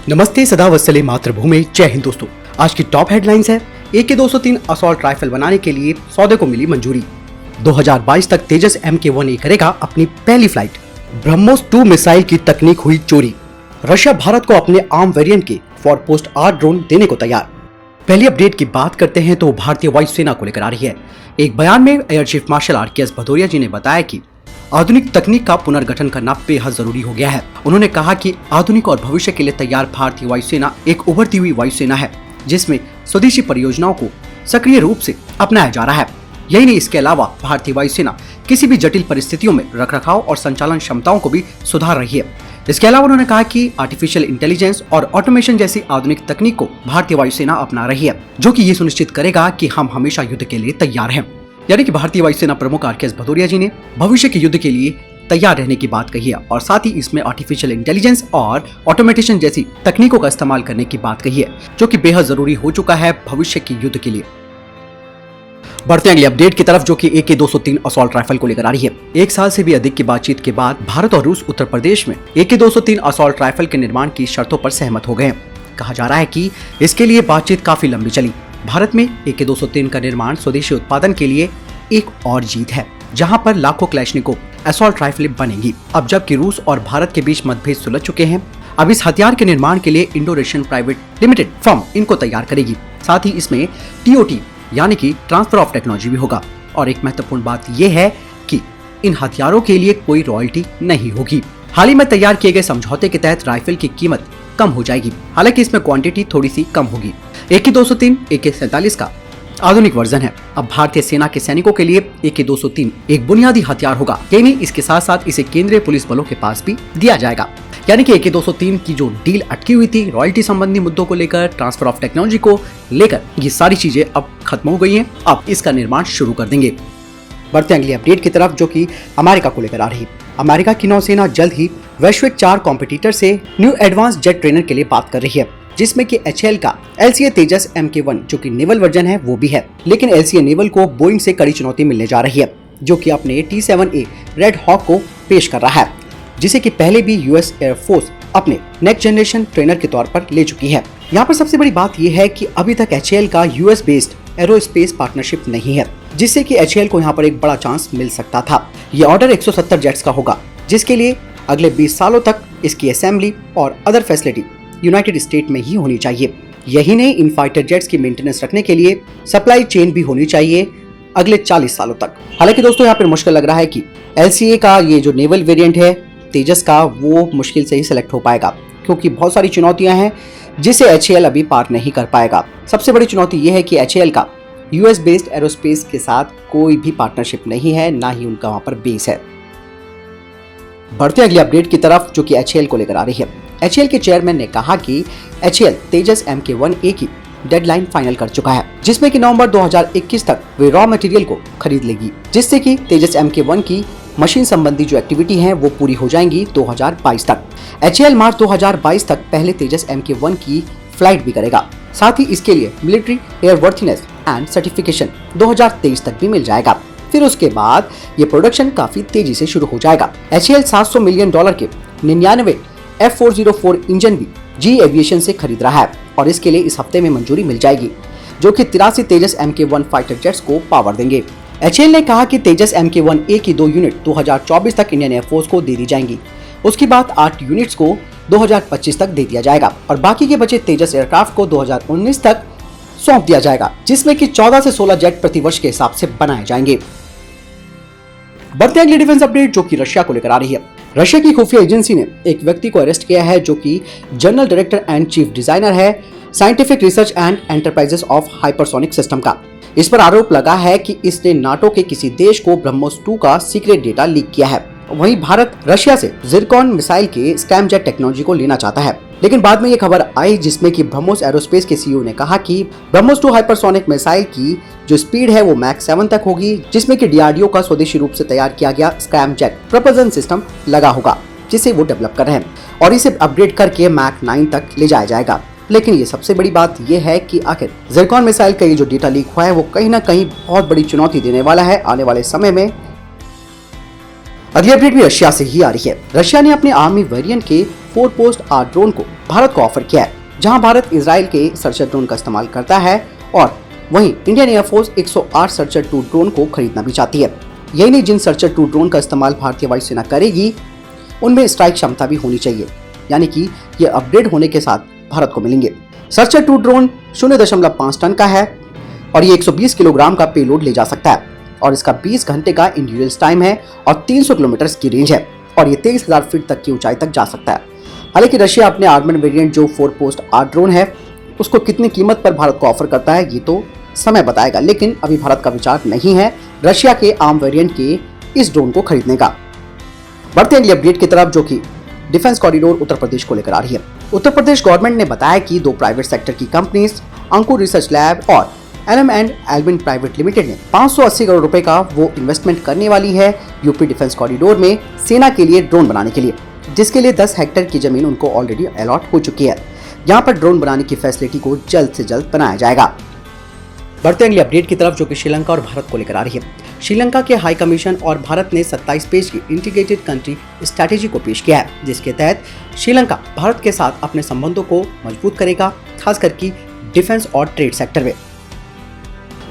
नमस्ते सदा वत्सले मातृभूमि, जय हिंद दोस्तों। आज की टॉप हेडलाइंस है AK-203 असॉल्ट राइफल बनाने के लिए सौदे को मिली मंजूरी। 2022 तक तेजस MK-1A करेगा अपनी पहली फ्लाइट। ब्रह्मोस 2 मिसाइल की तकनीक हुई चोरी। रशिया भारत को अपने आर्म वेरिएंट के फॉरपोस्ट 8 ड्रोन देने को तैयार। पहली अपडेट की बात करते हैं तो भारतीय वायुसेना को लेकर आ रही है। एक बयान में air chief marshal RKS Bhadauria ji ने बताया कि आधुनिक तकनीक का पुनर्गठन करना बेहद जरूरी हो गया है। उन्होंने कहा कि आधुनिक और भविष्य के लिए तैयार भारतीय वायुसेना एक उभरती हुई वायुसेना है, जिसमें स्वदेशी परियोजनाओं को सक्रिय रूप से अपनाया जा रहा है। यही नहीं, इसके अलावा भारतीय वायुसेना किसी भी जटिल परिस्थितियों में रखरखाव और संचालन क्षमताओं को भी सुधार रही है। इसके अलावा उन्होंने कहा कि आर्टिफिशियल इंटेलिजेंस और ऑटोमेशन जैसी आधुनिक तकनीक को भारतीय वायुसेना अपना रही है, जो कि ये सुनिश्चित करेगा कि हम हमेशा युद्ध के लिए तैयार हैं। यानी कि भारतीय वायुसेना प्रमुख RKS भदौरिया जी ने भविष्य के युद्ध के लिए तैयार रहने की बात कही है और साथ ही इसमें आर्टिफिशियल इंटेलिजेंस और ऑटोमेटेशन जैसी तकनीकों का इस्तेमाल करने की बात कही है, जो कि बेहद जरूरी हो चुका है भविष्य के युद्ध के लिए। बढ़ते हैं अगली अपडेट की तरफ, जो कि AK-203 असॉल्ट राइफल को लेकर आ रही है। एक साल से भी अधिक की बातचीत के बाद भारत और रूस उत्तर प्रदेश में AK-203 असॉल्ट राइफल के निर्माण की शर्तों पर सहमत हो गए हैं। कहा जा रहा है कि इसके लिए बातचीत काफी लंबी चली। भारत में AK-203 का निर्माण स्वदेशी उत्पादन के लिए एक और जीत है, जहां पर लाखों क्लैशनिकोव असॉल्ट राइफलें बनेंगी। अब जबकि रूस और भारत के बीच मतभेद सुलझ चुके हैं, अब इस हथियार के निर्माण के लिए Indo Russian private limited firm इनको तैयार करेगी। साथ ही इसमें TOT यानी कि ट्रांसफर ऑफ टेक्नोलॉजी भी होगा। और एक महत्वपूर्ण बात यह है कि इन हथियारों के लिए कोई रॉयल्टी नहीं होगी। हाल ही में तैयार किए गए समझौते के तहत राइफल की कीमत कम हो जाएगी, हालांकि इसमें क्वांटिटी थोड़ी सी कम होगी। AK-203 AK-47 का आधुनिक वर्जन है। अब भारतीय सेना के सैनिकों के लिए AK-203 एक बुनियादी हथियार होगा। यही नहीं, इसके साथ साथ इसे केंद्रीय पुलिस बलों के पास भी दिया जाएगा। यानी कि AK-203 की जो डील अटकी हुई थी रॉयल्टी संबंधी मुद्दों को लेकर, ट्रांसफर ऑफ टेक्नोलॉजी को लेकर, ये सारी चीजें अब खत्म हो गई हैं। अब इसका निर्माण शुरू कर देंगे। बढ़ते हैं अगली अपडेट की तरफ, जो कि अमेरिका को लेकर आ रही है। अमेरिका की नौसेना जल्द ही वैश्विक 4 कॉम्पिटिटर से न्यू एडवांस जेट ट्रेनर के लिए बात कर रही है, जिसमें कि HAL का LCA तेजस MK-1 जो कि नेवल वर्जन है वो भी है। लेकिन LCA नेवल को बोइंग से कड़ी चुनौती मिलने जा रही है, जो कि अपने T-7A रेड हॉक को पेश कर रहा है, जिसे कि पहले भी US एयरफोर्स अपने नेक्स्ट जनरेशन ट्रेनर के तौर पर ले चुकी है। यहाँ पर सबसे बड़ी बात यह है कि अभी तक HAL का US बेस्ड एरोस्पेस पार्टनरशिप नहीं है, जिससे कि HAL को यहाँ पर एक बड़ा चांस मिल सकता था। ये ऑर्डर 170 जेट्स का होगा, जिसके लिए अगले 20 सालों तक इसकी असेंबली और अदर फैसिलिटी यूनाइटेड स्टेट में ही होनी चाहिए। यही नहीं, इन फाइटर जेट्स की मेंटेनेंस रखने के लिए सप्लाई चेन भी होनी चाहिए अगले 40 सालों तक। हालांकि दोस्तों यहाँ पर मुश्किल लग रहा है कि LCA का ये जो नेवल वेरिएंट है तेजस का, वो मुश्किल से ही सिलेक्ट हो पाएगा, क्योंकि बहुत सारी चुनौतियां हैं जिसे HAL अभी पार नहीं कर पाएगा। सबसे बड़ी चुनौती ये है कि HAL का US बेस्ड एरोस्पेस के साथ कोई भी पार्टनरशिप नहीं है, ना ही उनका वहां पर बेस है। बढ़ते अगली अपडेट की तरफ, जो कि HAL को लेकर आ रही है। HAL के चेयरमैन ने कहा कि HAL तेजस MK-1A की डेडलाइन फाइनल कर चुका है, जिसमें कि नवंबर 2021 तक वे रॉ मटेरियल को खरीद लेगी, जिससे कि तेजस MK-1 की मशीन संबंधी जो एक्टिविटी हैं वो पूरी हो जाएंगी 2022 तक। HAL मार्च 2022 तक पहले तेजस MK-1 की फ्लाइट भी करेगा। साथ ही इसके लिए मिलिट्री एयरवर्थनेस एंड सर्टिफिकेशन 2023 तक भी मिल जाएगा। फिर उसके बाद ये प्रोडक्शन काफी तेजी से शुरू हो जाएगा। HAL $700 मिलियन के 99 F404 इंजन भी GE एविएशन से खरीद रहा है और इसके लिए इस हफ्ते में मंजूरी मिल जाएगी, जो कि 83 तेजस MK-1 फाइटर जेट्स को पावर देंगे। HAL ने कहा कि तेजस MK-1A की 2 यूनिट 2024 तक इंडियन एयरफोर्स को दे दी जाएंगी। उसके बाद 8 यूनिट्स को 2025 तक दे दिया जाएगा और बाकी के बचे तेजस एयरक्राफ्ट को 2019 तक सौंप दिया जाएगा, जिसमें कि 14 से 16 जेट प्रति वर्ष के हिसाब से बनाए जाएंगे। बढ़ते अगली डिफेंस अपडेट, जो कि रशिया को लेकर आ रही है। रशिया की खुफिया एजेंसी ने एक व्यक्ति को अरेस्ट किया है, जो कि general director and chief designer है scientific research and enterprises of hypersonic system का। इस पर आरोप लगा है कि इसने नाटो के किसी देश को ब्रह्मोस 2 का सीक्रेट डेटा लीक किया है। वहीं भारत रशिया से जिरकॉन मिसाइल के स्कैमजेट टेक्नोलॉजी को लेना चाहता है, लेकिन बाद में ये खबर आई जिसमें कि ब्रह्मोस एरोस्पेस के CEO ने कहा कि ब्रह्मोस 2 हाइपरसोनिक मिसाइल की जो स्पीड है वो मैक 7 तक होगी, जिसमें कि DRDO का स्वदेशी रूप से तैयार किया गया स्कैमजेट प्रपोजन सिस्टम लगा होगा, जिसे वो डेवलप कर रहे हैं और इसे अपग्रेड करके मैक 9 तक ले जाया जाएगा। लेकिन ये सबसे बड़ी बात यह है कि आखिर जिरकॉन मिसाइल का ये जो डेटा लीक हुआ है वो कहीं ना कहीं बहुत बड़ी चुनौती देने वाला है आने वाले समय में अगली अपडेट भी रशिया से ही आ रही है। रशिया ने अपने आर्मी वेरिएंट के 4 पोस्ट आर ड्रोन को भारत को ऑफर किया है, जहां भारत इजराइल के सर्चर ड्रोन का इस्तेमाल करता है और वहीं इंडियन एयरफोर्स 108 सर्चर 2 ड्रोन को खरीदना भी चाहती है। यही नहीं, जिन सर्चर 2 ड्रोन का इस्तेमाल भारतीय वायुसेना करेगी उनमें स्ट्राइक क्षमता भी होनी चाहिए, यानी कि ये अपग्रेड होने के साथ भारत को मिलेंगे। सर्चर 2 ड्रोन 0.5 टन का है और ये 120 किलोग्राम का पेलोड ले जा सकता है और इसका 20 घंटे का इंड्योरेंस टाइम है और 300 किलोमीटर की रेंज है और ये 23,000 फीट तक की ऊंचाई तक जा सकता है। हालांकि रशिया अपने आर्मर्ड वेरिएंट जो 4 पोस्ट आर ड्रोन है उसको कितनी कीमत पर भारत को ऑफर करता है ये तो समय बताएगा, लेकिन अभी भारत का विचार नहीं है रशिया के आर्म वेरिएंट के इस ड्रोन को खरीदने का। बढ़ते अगली अपडेट की तरफ, जो कि डिफेंस कॉरिडोर उत्तर प्रदेश को लेकर आ रही है। उत्तर प्रदेश गवर्नमेंट ने बताया कि 2 प्राइवेट सेक्टर की कंपनीज अंकुर रिसर्च लैब और LM and Elvin private limited ने 580 करोड़ रुपए का वो इन्वेस्टमेंट करने वाली है यूपी डिफेंस कॉरिडोर में सेना के लिए ड्रोन बनाने के लिए, जिसके लिए 10 हेक्टेयर की जमीन उनको ऑलरेडी अलॉट हो चुकी है। यहाँ पर ड्रोन बनाने की फैसिलिटी को जल्द से जल्द बनाया जाएगा। बढ़ते अगली अपडेट की तरफ, जो कि श्रीलंका और भारत को लेकर आ रही है। श्रीलंका के हाई कमीशन और भारत ने 27 पेज की इंटीग्रेटेड कंट्री स्ट्रैटेजी को पेश किया है, जिसके तहत श्रीलंका भारत के साथ अपने संबंधों को मजबूत करेगा, खास करके डिफेंस और ट्रेड सेक्टर में।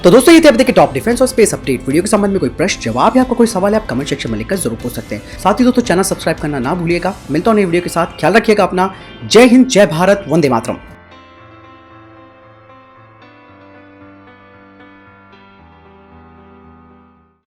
तो दोस्तों, ये थे अब तक के टॉप डिफेंस और स्पेस अपडेट। वीडियो के संबंध में कोई प्रश्न, जवाब या आपका कोई सवाल है, आप कमेंट सेक्शन में लिखकर जरूर पूछ सकते हैं। साथ ही दोस्तों, चैनल सब्सक्राइब करना ना भूलिएगा। मिलता हूं नई वीडियो के साथ, ख्याल रखिएगा अपना। जय हिंद, जय भारत, वंदे मातरम।